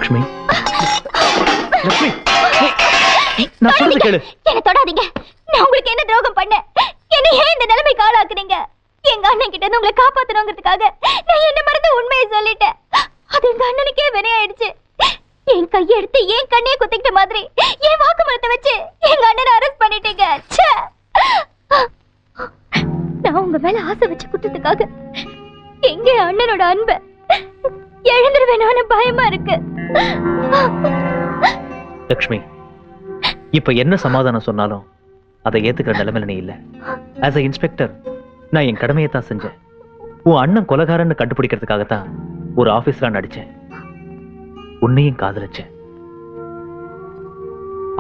லக்ஷ்மி, லக்ஷ்மி, நான் சொல்றது கேளு. என்ன தொடாதீங்க. நான் உங்களுக்கு என்ன துரோகம் பண்ண? என்ன ஏன் இந்த நிலைமைக்கு ஆளாக்குனீங்க? எங்க அண்ணன் கிட்ட இருந்து உங்களை காப்பாத்தணுங்கிறதுக்காக நான் என்ன மறந்து உண்மையை சொல்லிட்டேன். அது எங்க அண்ணனுக்கே வினையாயிடுச்சு. என் கையை எடுத்து என் கண்ணையே குத்திக்கிட்ட மாதிரி என் வாக்குமூலத்தை வச்சு எங்க அண்ணனை அரெஸ்ட் பண்ணிட்டீங்க. நான் உங்க மேல ஆசை வச்சு குத்தத்துக்காக எங்க அண்ணனோட அன்பை எழுந்துருவேனான பயமா இருக்கு. லக்ஷ்மி, இப்ப என்ன சமாதானம் சொன்னாலும் அதை ஏத்துக்கிற நிலைமையில நீ இல்ல. ஆஸ் அ இன்ஸ்பெக்டர் நான் என் கடமையை தான் செஞ்சேன். உன் அண்ணன் கொலைகாரன்னு கண்டுபிடிக்கிறதுக்காகத்தான் ஒரு ஆபீஸ்ல நடிச்சேன். உன்னையும் காதலிச்சேன்.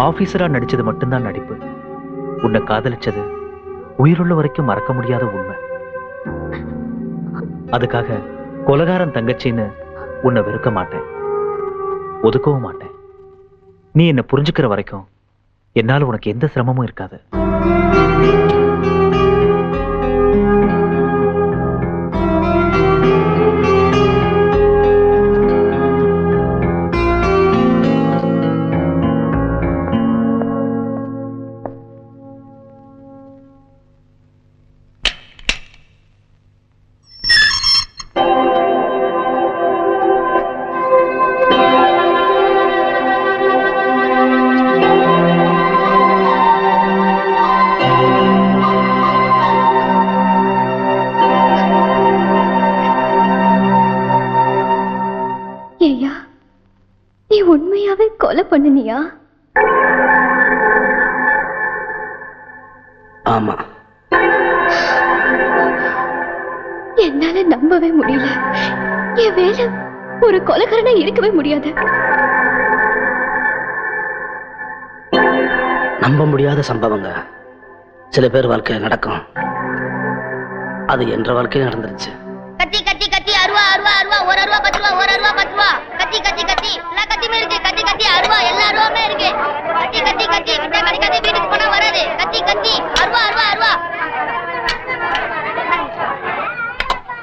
ஆபீசரா நடிச்சது மட்டும்தான் நடிப்பு. உன்னை காதலிச்சது உயிருள்ள வரைக்கும் மறக்க முடியாத உண்மை. அதுக்காக கொலைகாரன் தங்கச்சின்னு உன்னை வெறுக்க மாட்டேன், ஒதுக்கவும் மாட்டேன். நீ என்ன புரிஞ்சுக்கிற வரைக்கும் என்னால உனக்கு எந்த சிரமமும் இருக்காது. உண்மையாவே கொலை பண்ணினியா? ஆமா. என்னால நம்பவே முடியல. என் வேலை ஒரு கொலைகாரனா இருக்கவே முடியாது. நம்ப முடியாத சம்பவங்க சில பேர் வாழ்க்கையில் நடக்கும். அது என்ற வாழ்க்கையில் நடந்துருச்சு. கத்தி கத்தி கத்தி அருவா அருவா அருவா, ஒரு அருவா 10 ரூபா, ஒரு அருவா 10 ரூபா. கத்தி கத்தி கத்தி எல்லா கத்தியுமே இருக்கு. கத்தி கத்தி அருவா எல்லா அருவாமே இருக்கு. கத்தி கத்தி கத்தி விட்டா கிடைக்காது, வீட்டுக்கு போனா வராது. கத்தி கத்தி அருவா அருவா அருவா.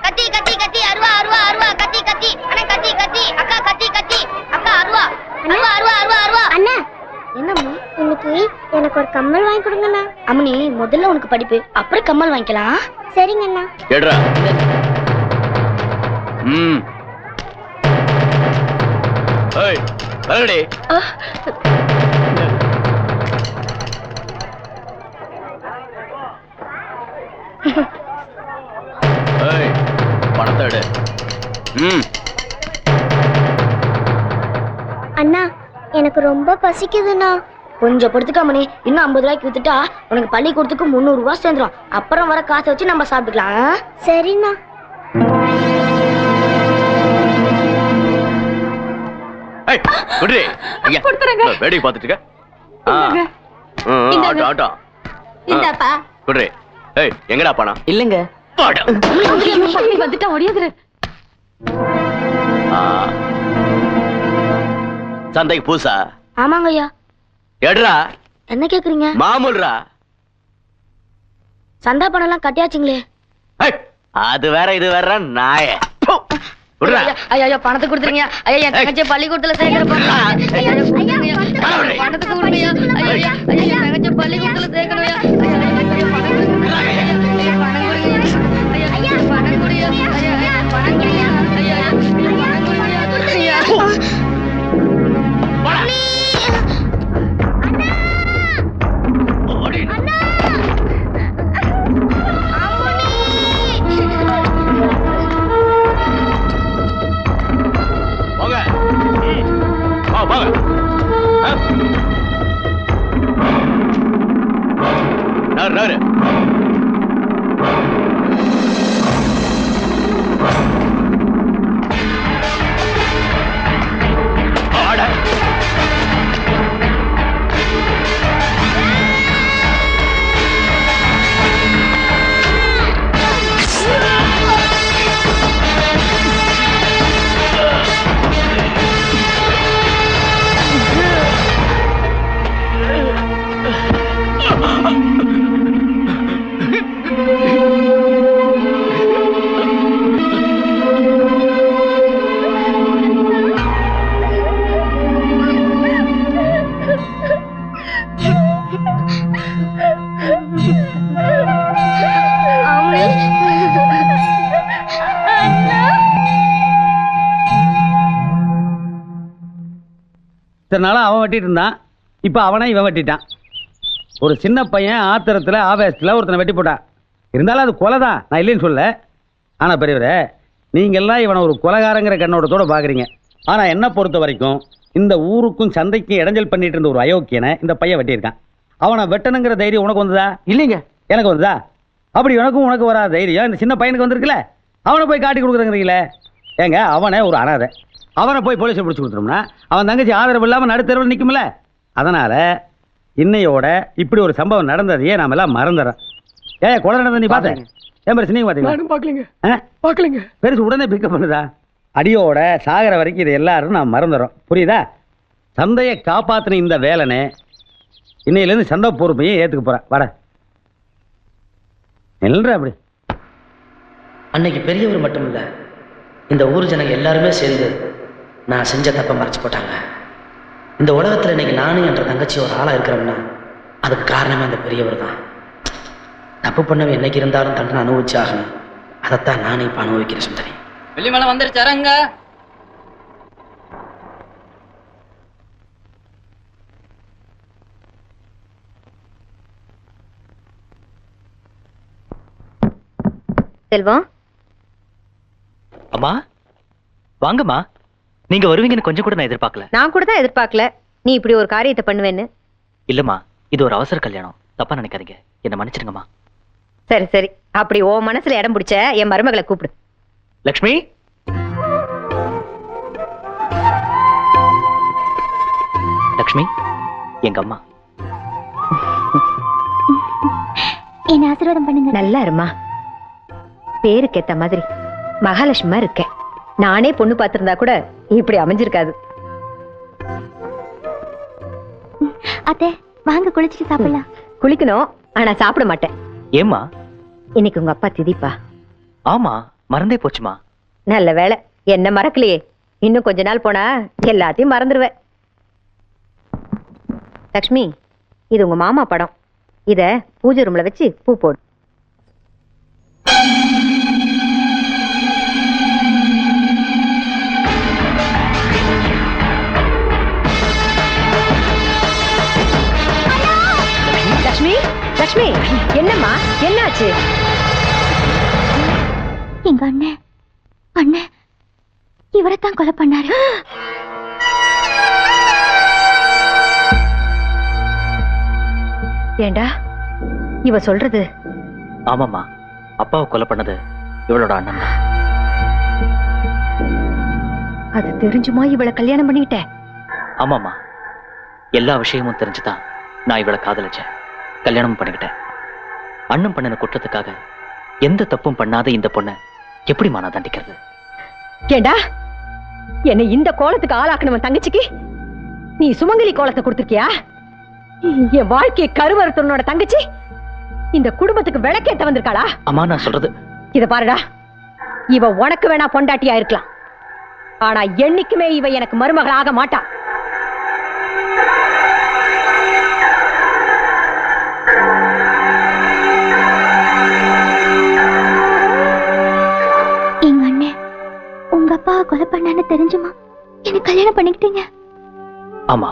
கத்தி கத்தி கத்தி அருவா அருவா அருவா. கத்தி கத்தி அண்ணா, கத்தி கத்தி அக்கா, கத்தி கத்தி அக்கா, அருவா அருவா அருவா அருவா அருவா. அண்ணா என்னம்மா, இன்னைக்கு எனக்கு ஒரு கம்மல் வாங்கி கொடுங்கண்ணா. அம்மனி, முதல்ல உனக்கு படிப்பு, அப்புறம் கம்மல் வாங்கிக்கலாம். சரிங்க அண்ணா. கேடுறா. ஏய், வரடி. ஏய், பணத்தை எடு. அண்ணா, எனக்கு ரொம்ப பசிக்குதுண்ணா. கொஞ்சம் படுத்துக்காமனே, இன்னும் 50 ரூபாய்க்கு வித்துட்டா உனக்கு பள்ளிக்கூடத்துக்கு 300 ரூபாய் சேர்ந்துரும். அப்புறம் வர காசை வச்சு நம்ம சாப்பிட்டுக்கலாம். சரிண்ணா. வேடிக்கை பார்த்துட்டு இருக்க. எங்கடா பணம்? இல்லங்க. வந்துட்டா ஓடியாதுரு. சந்தைக்கு பூசா? ஆமாங்க ஐயா. எடுறா. என்ன கேக்குறீங்க? மாமூல்ரா. சந்தா பணம் எல்லாம் கட்டியாச்சுங்களே. அது வேற இது வேற நாய. ஐயா பணத்தை கொடுத்துருங்க. ஐயா என் தங்கச்சி பள்ளிக்கூடத்துல சேர்க்கிறேன். பணத்துக்கு கொடுங்க. ஐயா என் தங்கச்சி பள்ளிக்கூடத்துல சேர்க்கணும். இத்தனை நாளாக அவன் வெட்டிட்டு இருந்தான், இப்போ அவனை இவன் வெட்டிட்டான். ஒரு சின்ன பையன் ஆத்திரத்தில் ஆவேசத்தில் ஒருத்தனை வெட்டி போட்டான். இருந்தாலும் அது கொலை தான், நான் இல்லைன்னு சொல்ல. ஆனால் பெரியவரே, நீங்கள்லாம் இவனை ஒரு கொலைகாரங்கிற கண்ணோட்டத்தோடு பார்க்குறீங்க. ஆனால் என்ன பொறுத்த வரைக்கும் இந்த ஊருக்கும் சந்தைக்கும் இடைஞ்சல் பண்ணிட்டு இருந்த ஒரு அயோக்கியனை இந்த பையன் வெட்டியிருக்கான். அவனை வெட்டணுங்கிற தைரியம் உனக்கு வந்ததா? இல்லைங்க. எனக்கு வந்ததா? அப்படி உனக்கு வராத தைரியம் இந்த சின்ன பையனுக்கு வந்திருக்குல்ல, அவனை போய் காட்டி கொடுக்குறேங்கிறீங்களே. ஏங்க, அவனே ஒரு அனாதை, அவனை போய் போலீஸை பிடிச்சி கொடுத்துட்டோம்னா அவன் தங்கச்சி ஆதரவு இல்லாமல் நடுத்தரவில் நிற்கும்ல. அதனால் இன்னையோட இப்படி ஒரு சம்பவம் நடந்ததையே நாம எல்லாம் மறந்துடுறோம். கொலை நடந்தது நீ பார்த்தேன்? ஏன் பெருசு நீங்க பார்த்தீங்களா? பார்க்கலங்க. பெருசு உடனே பிக்கப் பண்ணுதா? அடியோட சாகர வரைக்கும் இது எல்லாரும் நான் மறந்துடுறோம், புரியுதா? சந்தையை காப்பாற்றின இந்த வேலனே இன்னையிலேருந்து சந்தை பொறுப்பையும் ஏற்றுக்க போகிறேன். வாட எல்ற அப்படி. அன்னைக்கு பெரியவர் மட்டும் இல்லை, இந்த ஊர் ஜனங்க எல்லாருமே சேர்ந்து நான் செஞ்ச தப்பை மறைச்சு போட்டாங்க. இந்த உலகத்தில் இன்னைக்கு நானும் என்ற தங்கச்சி ஒரு ஆளாக இருக்கிறோம்னா அதுக்கு காரணமே அந்த பெரியவர் தான். தப்பு பண்ணவன் என்னைக்கு இருந்தாலும் தண்டனை அனுபவிச்சு ஆகணும். அதைத்தான் நானே இப்போ அனுபவிக்கிறேன். சுந்தரி வெள்ளிமலை வந்துருச்சாரங்க. செல்வம், அம்மா வாங்கம்மா. நீங்க வருவீங்கன்னு கொஞ்சம் கூட நான் எதிர்பார்க்கல. நான் கூட தான் எதிர்பார்க்கல நீ இப்படி ஒரு காரியத்தை பண்ணுவேன்னு. இல்லம்மா, இது ஒரு அவசர கல்யாணம், தப்பா நினைக்காதீங்க, என்ன மன்னிச்சிருங்கம்மா. சரி சரி, அப்படி ஓ மனசுல இடம் பிடிச்ச என் மருமகளை கூப்பிடு. லக்ஷ்மி, லக்ஷ்மி எங்க அம்மா. என்ன ஆசீர்வாதம் பண்ணுங்க. நல்லா இருமா, பேருக்கு ஏத்த மாதிரி மகாலட்சுமா இருக்கேன். நானே பொண்ணு பார்த்திருந்தா கூட இப்படி அமைஞ்சிருக்காது. அத்தை வாங்க, குளிச்சுட்டு சாப்பிடலாம். குளிக்கணும், ஆனா சாப்பிட மாட்டேன். ஏம்மா? இன்னைக்கு உங்க அப்பா திதிப்பா. ஆமா, மறந்தே போச்சுமா. நல்ல வேலை, என்ன மறக்கலையே. இன்னும் கொஞ்ச நாள் போனா எல்லாத்தையும் மறந்துடுவேன். லக்ஷ்மி, இது உங்க மாமா படம். இத பூஜை ரூம்ல வச்சு பூ போடு. லக்ஷ்மி, லக்ஷ்மி, என்னம்மா, என்னாச்சு? எங்க அண்ணன் இவரைத்தான் கொலை பண்ணாரு. ஏண்டா இவ சொல்றது? ஆமாம்மா, அப்பாவை கொலை பண்ணது இவளோட அண்ணன் தான். அது தெரிஞ்சுமா இவளை கல்யாணம் பண்ணிக்கிட்ட? ஆமாம்மா, எல்லா விஷயமும் தெரிஞ்சுதான் நான் இவளை காதலிச்சேன், கல்யாணம் பண்ணிக்கிட்டேன். அண்ணன் பண்ணின குற்றத்துக்காக எந்த தப்பும் பண்ணாத இந்த பொண்ணை எப்படிமா நான் தண்டிக்கிறது? ஏண்டா என்னை இந்த கோலத்துக்கு ஆளாக்கணும் தங்கச்சிக்கு நீ சுமங்கலி கோலத்தை கொடுத்திருக்கியா? என் வாழ்க்கையை கருவறுத்தனோட தங்கச்சி இந்த குடும்பத்துக்கு விளக்கேத்த வந்திருக்காளா? அம்மா, நான் சொல்றது இத பாருடா, இவ உனக்கு வேணா பொண்டாட்டியா இருக்கலாம், ஆனா என்னைக்குமே இவ எனக்கு மருமகள் ஆக மாட்டா. எங்க அண்ணன் உங்க அப்பா கொலை பண்ணான்னு தெரிஞ்சுமா எனக்கு கல்யாணம் பண்ணிக்கிட்டீங்க? ஆமா.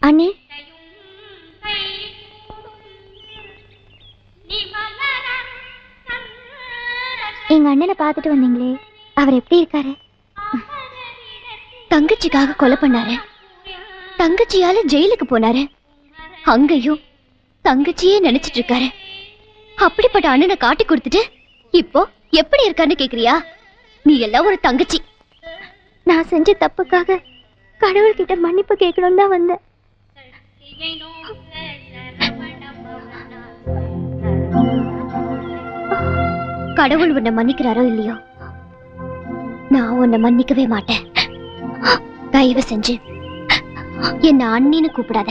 அண்ணே, எங்க அண்ணனை பார்த்துட்டு வந்தீங்களே, அவர் எப்படி இருக்காரு? தங்கச்சிக்காக கொலை பண்ணாரு, தங்கச்சியால ஜெயிலுக்கு போனாரு, அங்கேயும் தங்கச்சியே நினைச்சிட்டு இருக்காரு. அப்படிப்பட்ட அண்ணனை காட்டி கொடுத்துட்டு இப்போ எப்படி இருக்கான்னு கேக்குறியா? நீ எல்லாம் ஒரு தங்கச்சி. நான் செஞ்ச தப்புக்காக கடவுள்கிட்ட மன்னிப்பு கேட்கணும் தான் வந்தேன். கடவுள் உன்னை மன்னிக்கிறாரோ இல்லையோ, நான் உன்னை மன்னிக்கவே மாட்டேன். தயவு செஞ்சு என்ன அண்ணின்னு கூப்பிடாத.